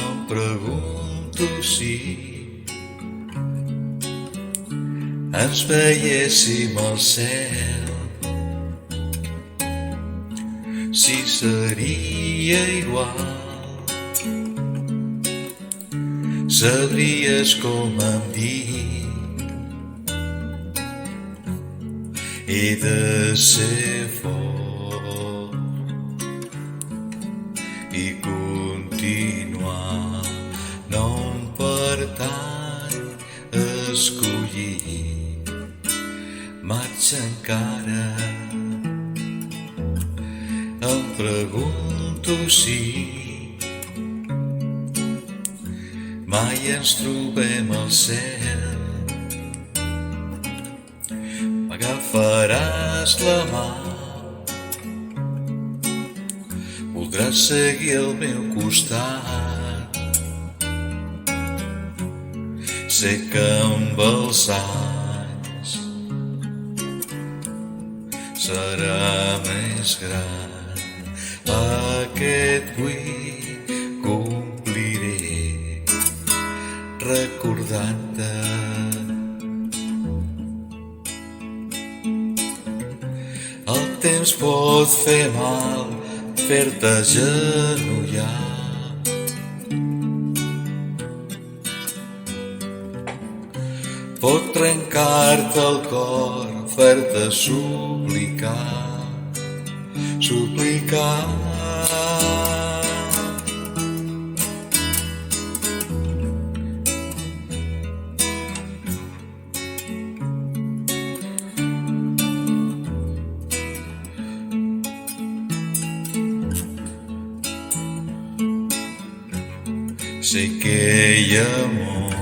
Em pregunto si ens veiéssim al cel, si seria igual. Sabries com em dic, he de ser fort i continuar. No em pertany escollir, marxa encara. Em pregunto si mai ens trobem al cel. M'agafaràs la mà, voldràs seguir al meu costat. Sé que amb els anys serà més gran aquest buit compliré recordant-te. El temps pot fer mal, fer-te agenollar. Pot trencar-te el cor, fer-te suplicar, suplicar. Sé que hi ha amor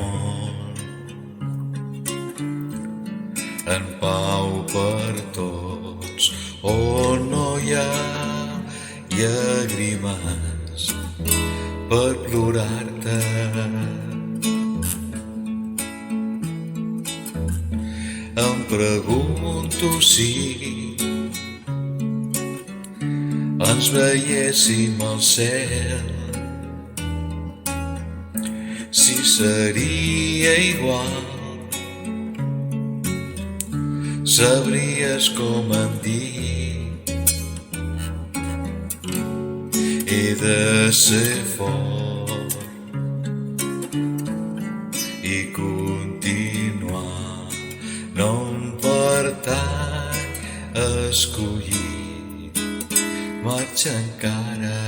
en pau per tots, on no hi ha llàgrimes per plorar-te. Em pregunto si ens veiéssim al cel, si seria igual. Sabries com em dic, he de ser fort i continuar. No em pertany escollir, marxa encara.